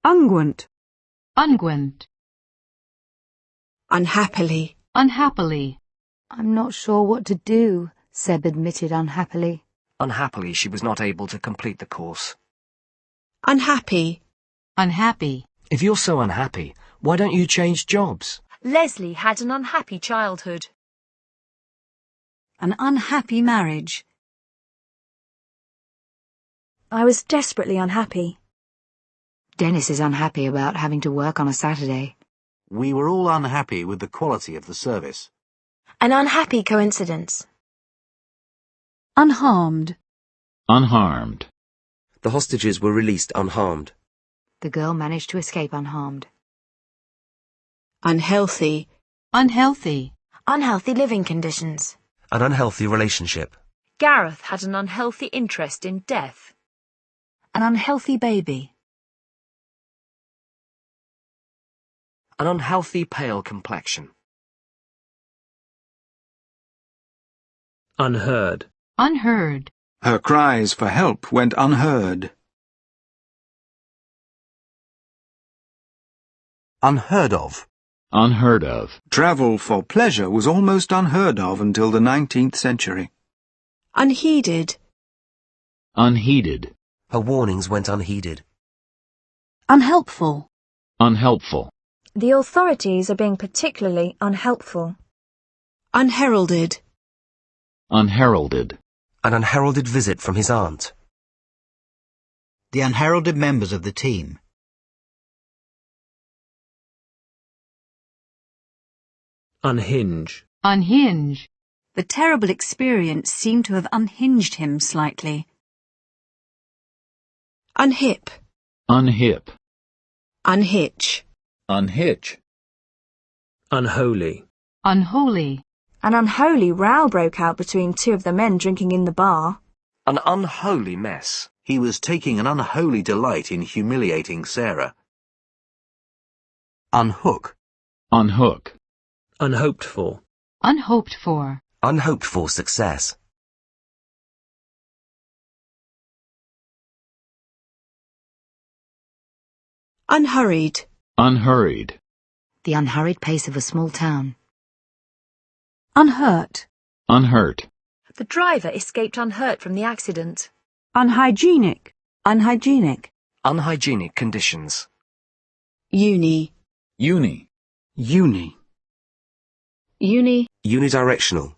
Unguent. Unguent. Unhappily. Unhappily. I'm not sure what to do, Seb admitted unhappily. Unhappily, she was not able to complete the course. Unhappy. Unhappy. If you're so unhappy, why don't you change jobs? Leslie had an unhappy childhood. An unhappy marriage. I was desperately unhappy. Dennis is unhappy about having to work on a Saturday. We were all unhappy with the quality of the service. An unhappy coincidence. Unharmed. Unharmed. The hostages were released unharmed. The girl managed to escape unharmed. Unhealthy. Unhealthy. Unhealthy living conditions. An unhealthy relationship. Gareth had an unhealthy interest in death. An unhealthy baby. An unhealthy pale complexion. Unheard. Unheard. Her cries for help went unheard. Unheard of. Unheard of. Travel for pleasure was almost unheard of until the 19th century. Unheeded. Unheeded. Her warnings went unheeded. Unhelpful. Unhelpful. The authorities are being particularly unhelpful. Unheralded. Unheralded. An unheralded visit from his aunt. The unheralded members of the team. Unhinge. Unhinge. The terrible experience seemed to have unhinged him slightly. Unhip. Unhip. Unhitch. Unhitch. Unholy. Unholy. An unholy row broke out between two of the men drinking in the bar. An unholy mess. He was taking an unholy delight in humiliating Sarah. Unhook. Unhook. Unhoped for. Unhoped for. Unhoped for success. Unhurried. Unhurried. The unhurried pace of a small town. Unhurt. Unhurt. The driver escaped unhurt from the accident. Unhygienic. Unhygienic. Unhygienic conditions. Uni. Uni. Uni. Uni. Unidirectional.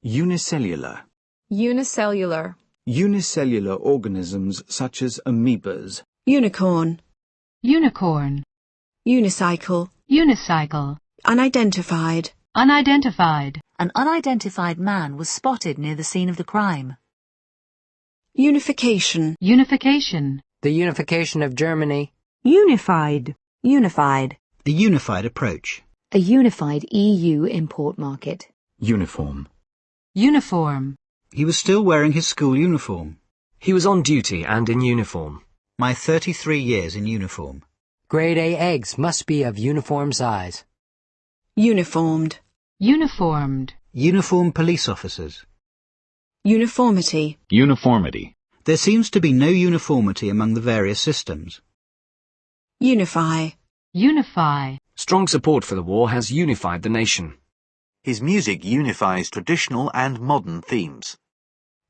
Unicellular. Unicellular. Unicellular organisms such as amoebas. Unicorn. Unicorn. Unicycle. Unicycle. Unidentified. Unidentified. An unidentified man was spotted near the scene of the crime. Unification. Unification. The unification of Germany. Unified. Unified. A unified approach. A unified EU import market. Uniform. Uniform. He was still wearing his school uniform. He was on duty and in uniform. My 33 years in uniform. Grade A eggs must be of uniform size. Uniformed. Uniformed. Uniform police officers. Uniformity. Uniformity. There seems to be no uniformity among the various systems. Unify. Unify. Strong support for the war has unified the nation. His music unifies traditional and modern themes.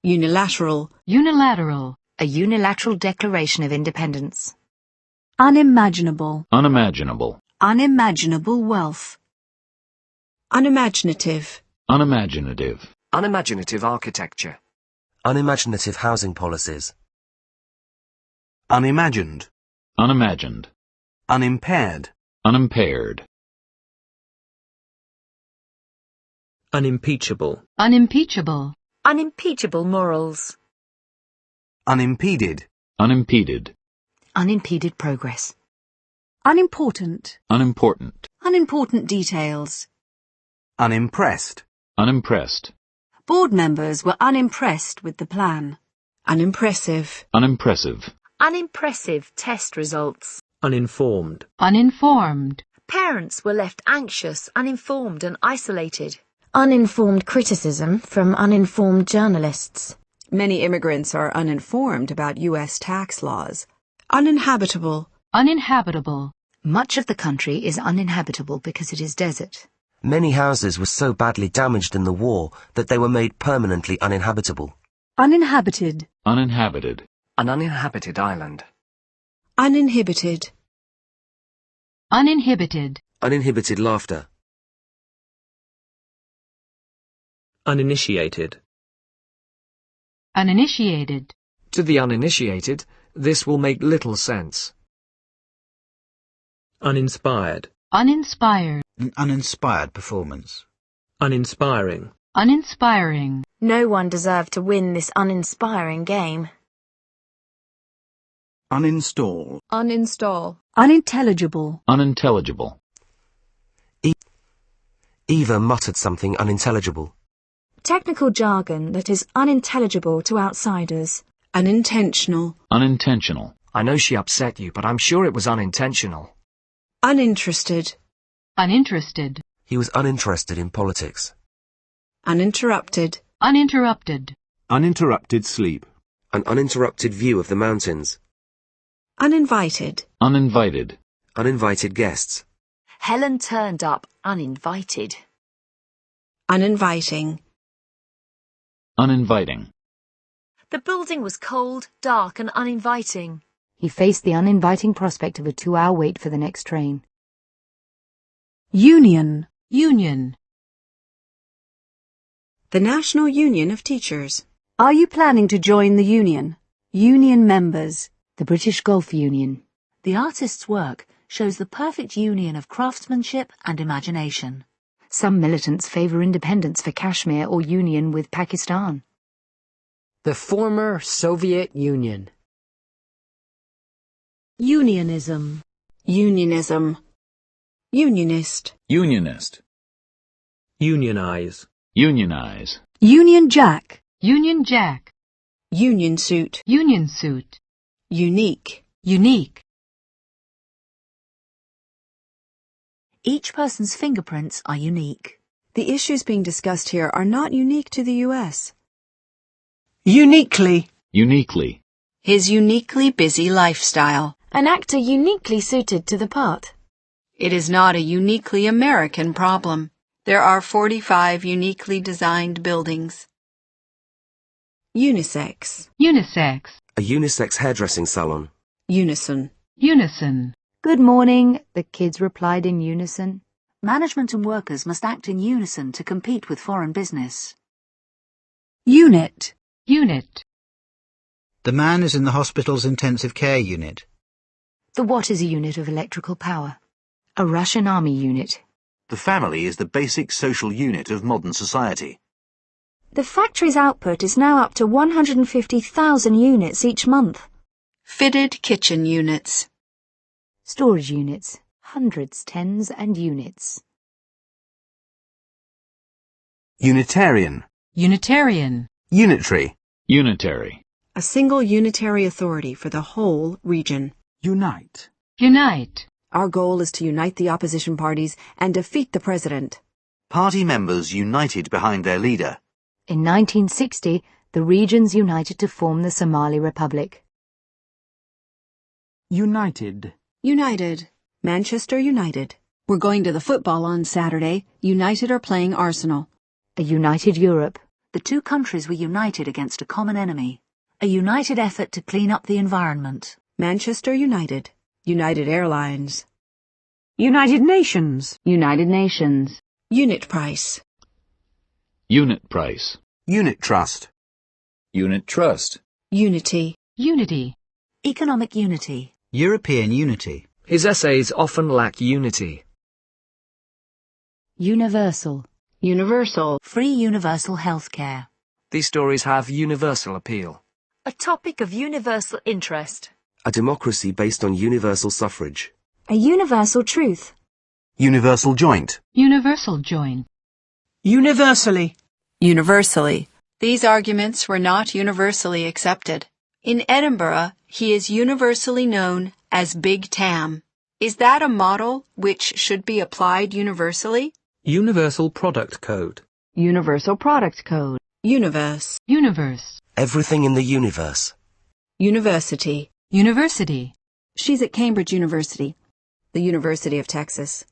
Unilateral. Unilateral. A unilateral declaration of independence. Unimaginable. Unimaginable. Unimaginable wealth. Unimaginative. Unimaginative. Unimaginative architecture. Unimaginative housing policies. Unimagined. Unimagined. Unimpaired. Unimpaired. Unimpeachable. Unimpeachable. Unimpeachable morals. Unimpeded. Unimpeded. Unimpeded progress. Unimportant. Unimportant. Unimportant details. Unimpressed. Unimpressed. Board members were unimpressed with the plan. Unimpressive. Unimpressive. Unimpressive test results. Uninformed. Uninformed. Parents were left anxious, uninformed and isolated. Uninformed criticism from uninformed journalists. Many immigrants are uninformed about U.S. tax laws. Uninhabitable. Uninhabitable. Much of the country is uninhabitable because it is desert. Many houses were so badly damaged in the war that they were made permanently uninhabitable. Uninhabited. Uninhabited. An uninhabited island. Uninhibited. Uninhibited. Uninhibited laughter. Uninitiated. Uninitiated. To the uninitiated, this will make little sense. Uninspired. Uninspired. An uninspired performance. Uninspiring. Uninspiring. No one deserved to win this uninspiring game. Uninstall. Uninstall. Unintelligible. Unintelligible. Eva muttered something unintelligible. Technical jargon that is unintelligible to outsiders. Unintentional. Unintentional. I know she upset you, but I'm sure it was unintentional. Uninterested. Uninterested. He was uninterested in politics. Uninterrupted. Uninterrupted. Uninterrupted sleep. An uninterrupted view of the mountains. Uninvited. Uninvited. Uninvited guests. Helen turned up uninvited. Uninviting. Uninviting. The building was cold, dark and uninviting. He faced the uninviting prospect of a 2-hour wait for the next train. Union. Union. The National Union of Teachers. Are you planning to join the union? Union members. The British Golf Union. The artist's work shows the perfect union of craftsmanship and imagination. Some militants favour independence for Kashmir or union with Pakistan. The former Soviet Union. Unionism. Unionism. Unionist. Unionist. Unionize. Unionize. Union Jack. Union Jack. Union suit. Union suit. Unique. Unique. Each person's fingerprints are unique. The issues being discussed here are not unique to the US. Uniquely. Uniquely. His uniquely busy lifestyle. An actor uniquely suited to the part. It is not a uniquely American problem. There are 45 uniquely designed buildings. Unisex. Unisex. A unisex hairdressing salon. Unison. Unison. Good morning, the kids replied in unison. Management and workers must act in unison to compete with foreign business. Unit. Unit. The man is in the hospital's intensive care unit. The watt is a unit of electrical power. A Russian army unit. The family is the basic social unit of modern society. The factory's output is now up to 150,000 units each month. Fitted kitchen units. Storage units. Hundreds, tens and units. Unitarian. Unitarian. Unitary. Unitary. A single unitary authority for the whole region. Unite. Unite. Our goal is to unite the opposition parties and defeat the president. Party members united behind their leader. In 1960, the regions united to form the Somali Republic. United. United. Manchester United. We're going to the football on Saturday. United are playing Arsenal. A united Europe. The two countries were united against a common enemy. A united effort to clean up the environment. Manchester United. United Airlines. United Nations. United Nations. Unit price. Unit price. Unit trust. Unit trust. Unity. Unity. Economic unity. European unity. His essays often lack unity. Universal. Universal. Free universal healthcare. These stories have universal appeal. A topic of universal interest. A democracy based on universal suffrage. A universal truth. Universal joint. Universal joint. Universally. Universally. These arguments were not universally accepted. In Edinburgh, he is universally known as Big Tam. Is that a model which should be applied universally? Universal product code. Universal product code. Universe. Universe. Everything in the universe. University. University. She's at Cambridge University, the University of Texas.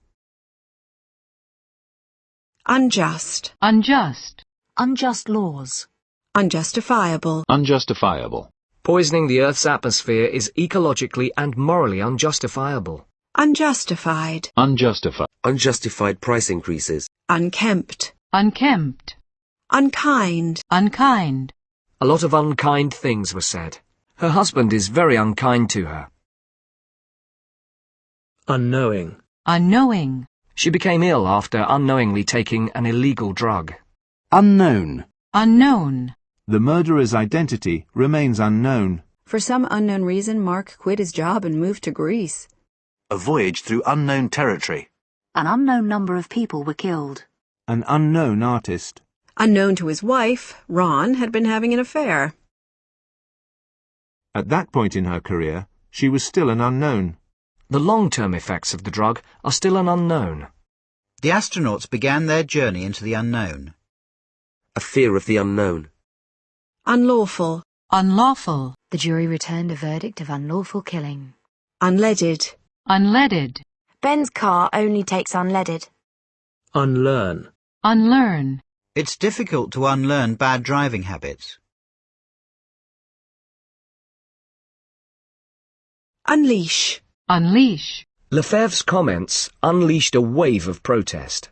Unjust. Unjust. Unjust laws. Unjustifiable. Unjustifiable. Poisoning the Earth's atmosphere is ecologically and morally unjustifiable. Unjustified. Unjustified. Unjustified price increases. Unkempt. Unkempt. Unkind. Unkind. A lot of unkind things were said. Her husband is very unkind to her. Unknowing. Unknowing. She became ill after unknowingly taking an illegal drug. Unknown. Unknown. The murderer's identity remains unknown. For some unknown reason, Mark quit his job and moved to Greece. A voyage through unknown territory. An unknown number of people were killed. An unknown artist. Unknown to his wife, Ron had been having an affair. At that point in her career, she was still an unknown. The long-term effects of the drug are still an unknown. The astronauts began their journey into the unknown. A fear of the unknown. Unlawful. Unlawful. The jury returned a verdict of unlawful killing. Unleaded. Unleaded. Ben's car only takes unleaded. Unlearn. Unlearn. It's difficult to unlearn bad driving habits. Unleash. Unleash. Lefebvre's comments unleashed a wave of protest.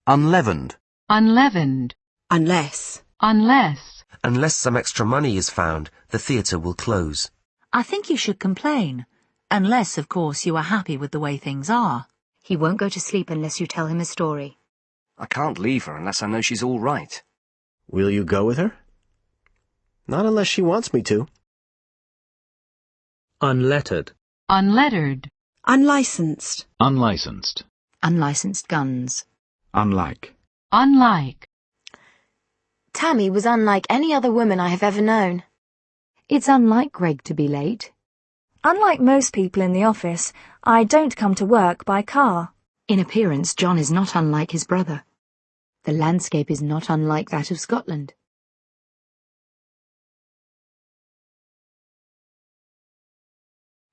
Unleavened. Unleavened. Unless. Unless. Unless some extra money is found, the theatre will close. I think you should complain. Unless, of course, you are happy with the way things are. He won't go to sleep unless you tell him a story. I can't leave her unless I know she's all right. Will you go with her? Not unless she wants me to. Unlettered. Unlettered. Unlicensed. Unlicensed. Unlicensed guns. Unlike. Unlike. Tammy was unlike any other woman I have ever known. It's unlike Greg to be late. Unlike most people in the office, I don't come to work by car. In appearance, John is not unlike his brother. The landscape is not unlike that of Scotland.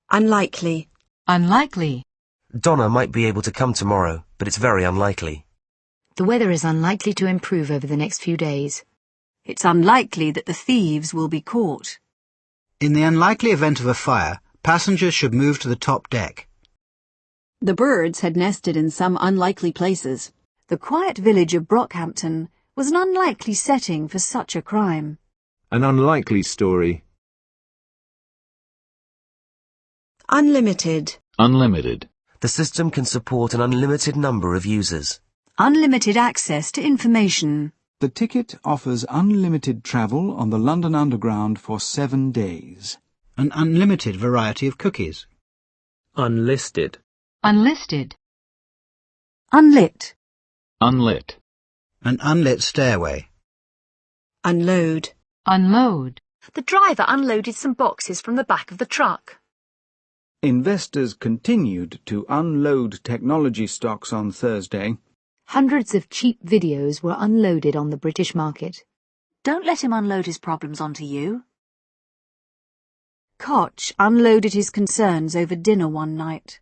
Unlikely. Unlikely. Donna might be able to come tomorrow, but it's very unlikely. The weather is unlikely to improve over the next few days. It's unlikely that the thieves will be caught. In the unlikely event of a fire, passengers should move to the top deck. The birds had nested in some unlikely places. The quiet village of Brockhampton was an unlikely setting for such a crime. An unlikely story. Unlimited. Unlimited. The system can support an unlimited number of users. Unlimited access to information. The ticket offers unlimited travel on the London Underground for 7 days. An unlimited variety of cookies. Unlisted. Unlisted. Unlit. Unlit. An unlit stairway. Unload. Unload. The driver unloaded some boxes from the back of the truck. Investors continued to unload technology stocks on Thursday. Hundreds of cheap videos were unloaded on the British market. Don't let him unload his problems onto you. Koch unloaded his concerns over dinner one night.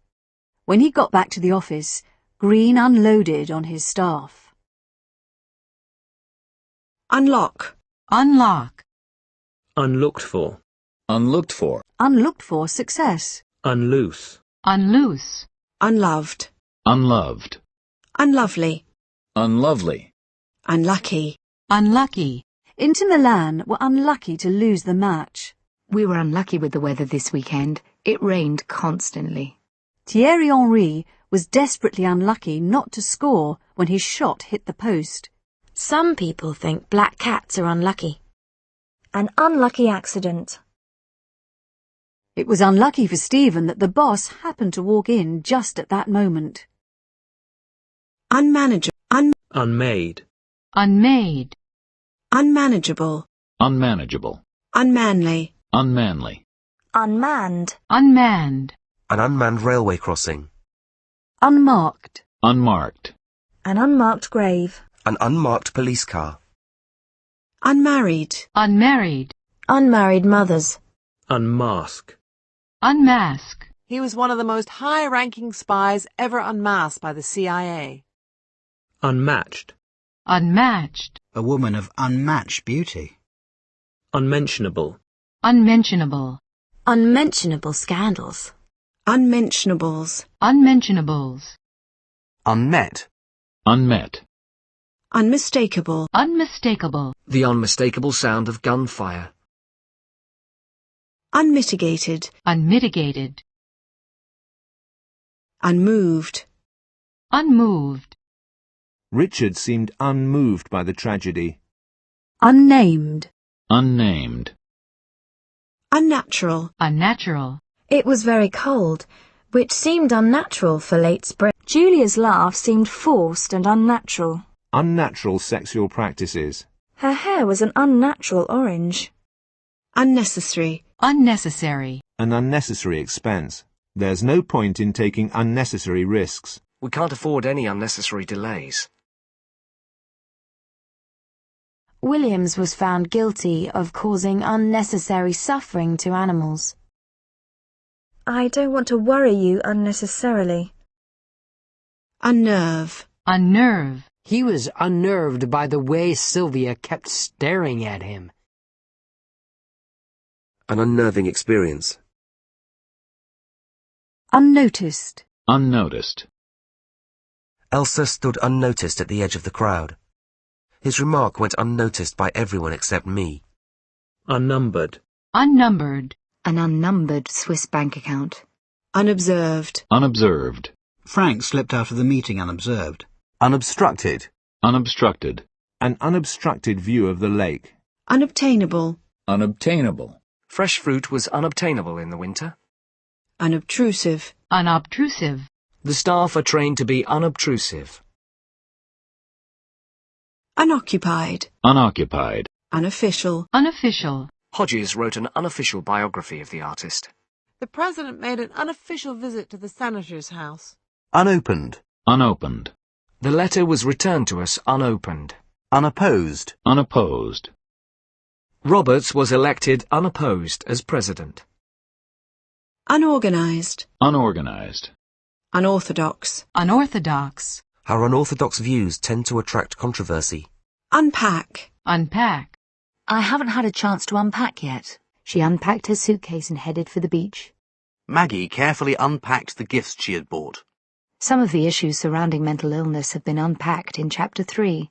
When he got back to the office, Green unloaded on his staff. Unlock. Unlock. Unlooked for. Unlooked for. Unlooked for success. Unloose. Unloose. Unloved. Unloved. Unlovely. Unlovely. Unlucky. Unlucky. Inter Milan were unlucky to lose the match. We were unlucky with the weather this weekend. It rained constantly. Thierry Henry was desperately unlucky not to score when his shot hit the post. Some people think black cats are unlucky. An unlucky accident. It was unlucky for Stephen that the boss happened to walk in just at that moment. Unmanageable. Unmade. Unmade. Unmanageable. Unmanageable. Unmanly. Unmanly. Unmanned. Unmanned. An unmanned railway crossing. Unmarked. Unmarked. An unmarked grave. An unmarked police car. Unmarried. Unmarried. Unmarried mothers. Unmask. Unmask. He was one of the most high-ranking spies ever unmasked by the CIA. Unmatched. Unmatched. A woman of unmatched beauty. Unmentionable. Unmentionable. Unmentionable scandals. Unmentionables. Unmentionables. Unmet. Unmet. Unmistakable. Unmistakable. The unmistakable sound of gunfire. Unmitigated. Unmitigated. Unmoved. Unmoved. Richard seemed unmoved by the tragedy. Unnamed. Unnamed. Unnatural. Unnatural. It was very cold, which seemed unnatural for late spring. Julia's laugh seemed forced and unnatural. Unnatural sexual practices. Her hair was an unnatural orange. Unnecessary. Unnecessary. An unnecessary expense. There's no point in taking unnecessary risks. We can't afford any unnecessary delays. Williams was found guilty of causing unnecessary suffering to animals. I don't want to worry you unnecessarily. Unnerve. Unnerve. He was unnerved by the way Sylvia kept staring at him. An unnerving experience. Unnoticed. Unnoticed. Elsa stood unnoticed at the edge of the crowd. His remark went unnoticed by everyone except me. Unnumbered. Unnumbered. An unnumbered Swiss bank account. Unobserved. Unobserved. Frank slipped out of the meeting unobserved. Unobstructed. Unobstructed. An unobstructed view of the lake. Unobtainable. Unobtainable. Fresh fruit was unobtainable in the winter. Unobtrusive. Unobtrusive. The staff are trained to be unobtrusive. Unoccupied. Unoccupied. Unofficial. Unofficial. Hodges wrote an unofficial biography of the artist. The president made an unofficial visit to the senator's house. Unopened. Unopened. The letter was returned to us unopened. Unopposed. Unopposed. Roberts was elected unopposed as president. Unorganized. Unorganized. Unorthodox. Unorthodox. Our unorthodox views tend to attract controversy. Unpack. Unpack. I haven't had a chance to unpack yet. She unpacked her suitcase and headed for the beach. Maggie carefully unpacked the gifts she had bought. Some of the issues surrounding mental illness have been unpacked in Chapter 3.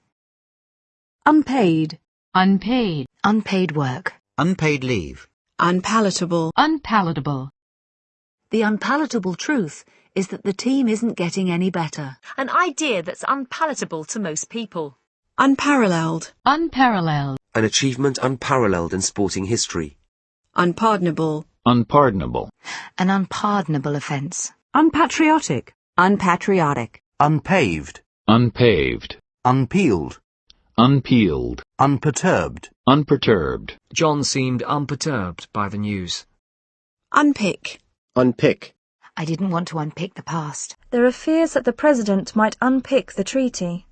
Unpaid. Unpaid. Unpaid work. Unpaid leave. Unpalatable. Unpalatable. The unpalatable truth is that the team isn't getting any better. An idea that's unpalatable to most people. Unparalleled. Unparalleled. An achievement unparalleled in sporting history. Unpardonable. Unpardonable. An unpardonable offence. Unpatriotic. Unpatriotic. Unpaved. Unpaved. Unpeeled. Unpeeled. Unperturbed. Unperturbed. John seemed unperturbed by the news. Unpick. Unpick. I didn't want to unpick the past. There are fears that the president might unpick the treaty.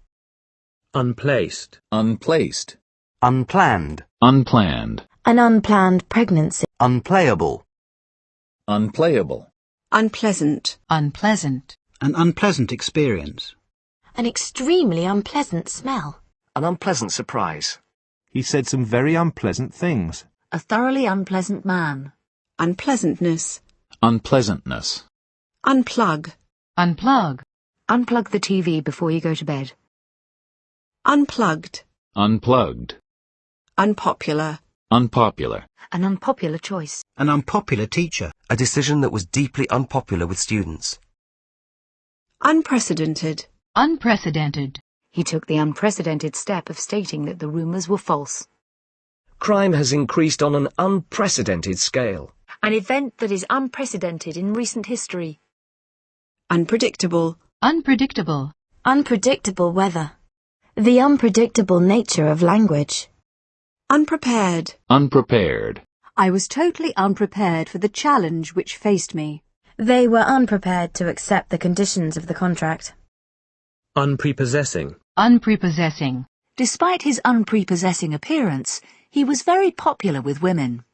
Unplaced. Unplaced. Unplanned. Unplanned. An unplanned pregnancy. Unplayable. Unplayable. Unpleasant. Unpleasant. An unpleasant experience. An extremely unpleasant smell. An unpleasant surprise. He said some very unpleasant things. A thoroughly unpleasant man. Unpleasantness. Unpleasantness. Unplug. Unplug. Unplug the TV before you go to bed. Unplugged. Unplugged. Unpopular. Unpopular. An unpopular choice. An unpopular teacher. A decision that was deeply unpopular with students. Unprecedented. Unprecedented. He took the unprecedented step of stating that the rumours were false. Crime has increased on an unprecedented scale. An event that is unprecedented in recent history. Unpredictable. Unpredictable. Unpredictable weather. The unpredictable nature of language. Unprepared. Unprepared. I was totally unprepared for the challenge which faced me. They were unprepared to accept the conditions of the contract. Unprepossessing. Unprepossessing. Despite his unprepossessing appearance, he was very popular with women.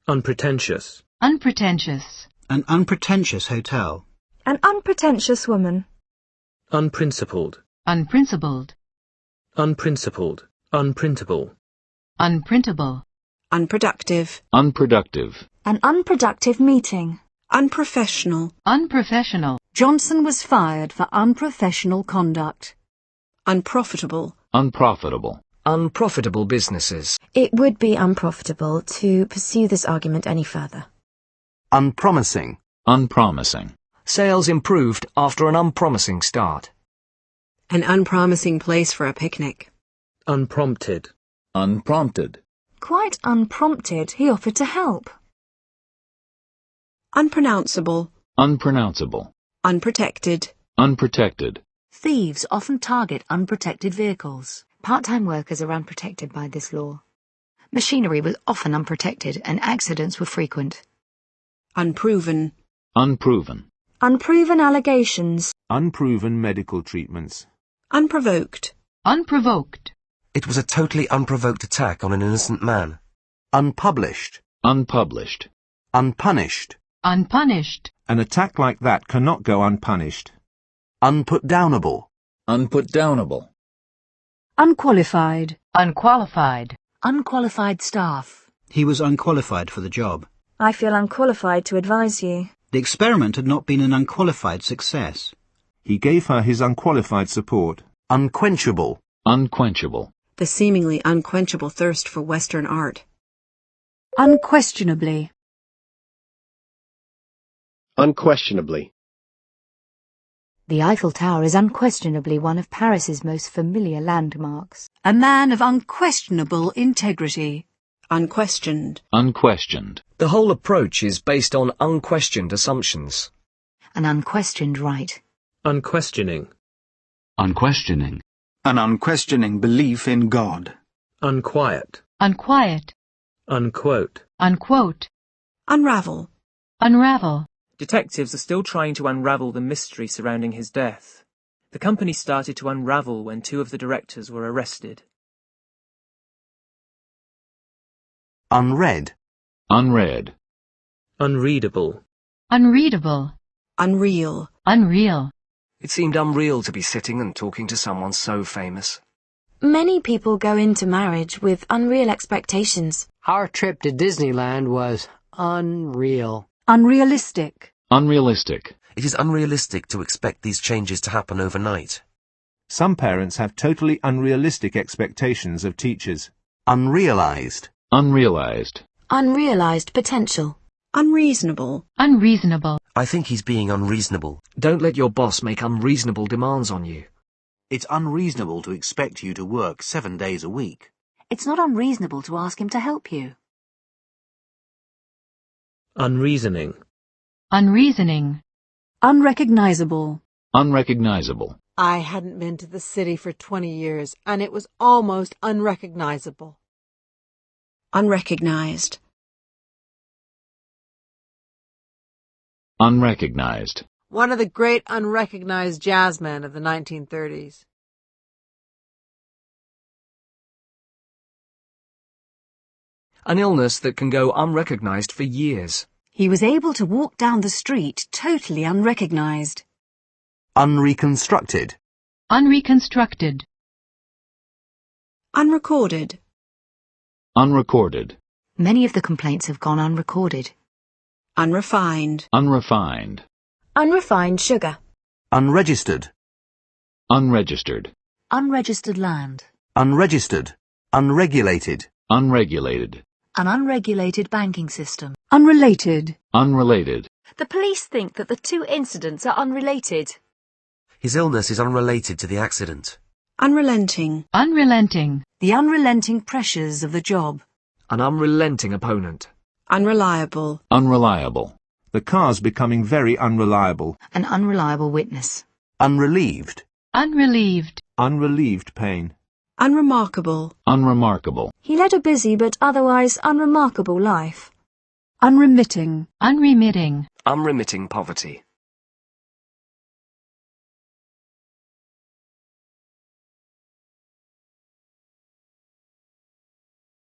Unpretentious. Unpretentious. An unpretentious hotel. An unpretentious woman. Unprincipled. Unprincipled. Unprincipled. Unprintable. Unprintable. Unproductive. Unproductive. An unproductive meeting. Unprofessional. Unprofessional. Johnson was fired for unprofessional conduct. Unprofitable. Unprofitable. Unprofitable businesses. It would be unprofitable to pursue this argument any further. Unpromising. Unpromising. Sales improved after an unpromising start. An unpromising place for a picnic. Unprompted. Unprompted. Quite unprompted, he offered to help. Unpronounceable. Unpronounceable. Unprotected. Unprotected. Thieves often target unprotected vehicles. Part-time workers are unprotected by this law. Machinery was often unprotected and accidents were frequent. Unproven. Unproven. Unproven allegations. Unproven medical treatments. Unprovoked. Unprovoked. It was a totally unprovoked attack on an innocent man. Unpublished. Unpublished. Unpunished. Unpunished. An attack like that cannot go unpunished. Unputdownable. Unputdownable. Unqualified. Unqualified. Unqualified staff. He was unqualified for the job. I feel unqualified to advise you. The experiment had not been an unqualified success. He gave her his unqualified support. Unquenchable. Unquenchable. The seemingly unquenchable thirst for Western art. Unquestionably. Unquestionably. The Eiffel Tower is unquestionably one of Paris's most familiar landmarks. A man of unquestionable integrity. Unquestioned. Unquestioned. The whole approach is based on unquestioned assumptions. An unquestioned right. Unquestioning. Unquestioning. An unquestioning belief in God. Unquiet. Unquiet. Unquote. Unquote. Unravel. Unravel. Detectives are still trying to unravel the mystery surrounding his death. The company started to unravel when 2 of the directors were arrested. Unread. Unread. Unreadable. Unreadable. Unreal. Unreal. It seemed unreal to be sitting and talking to someone so famous. Many people go into marriage with unreal expectations. Our trip to Disneyland was unreal. Unrealistic. Unrealistic. It is unrealistic to expect these changes to happen overnight. Some parents have totally unrealistic expectations of teachers. Unrealized. Unrealized. Unrealized potential. Unreasonable. Unreasonable. I think he's being unreasonable. Don't let your boss make unreasonable demands on you. It's unreasonable to expect you to work 7 days a week. It's not unreasonable to ask him to help you. Unreasoning. Unreasoning. Unrecognizable. Unrecognizable. I hadn't been to the city for 20 years, and it was almost unrecognizable. Unrecognized. Unrecognized. One of the great unrecognized jazzmen of the 1930s. An illness that can go unrecognized for years. He was able to walk down the street totally unrecognized. Unreconstructed. Unreconstructed. Unrecorded. Unrecorded. Many of the complaints have gone unrecorded. Unrefined. Unrefined. Unrefined sugar. Unregistered. Unregistered. Unregistered land. Unregistered. Unregulated. Unregulated. An unregulated banking system. Unrelated. Unrelated. The police think that the 2 incidents are unrelated. His illness is unrelated to the accident. Unrelenting. Unrelenting. The unrelenting pressures of the job. An unrelenting opponent. Unreliable. Unreliable. The car's becoming very unreliable. An unreliable witness. Unrelieved. Unrelieved. Unrelieved pain. Unremarkable. Unremarkable. He led a busy but otherwise unremarkable life. Unremitting. Unremitting. Unremitting poverty.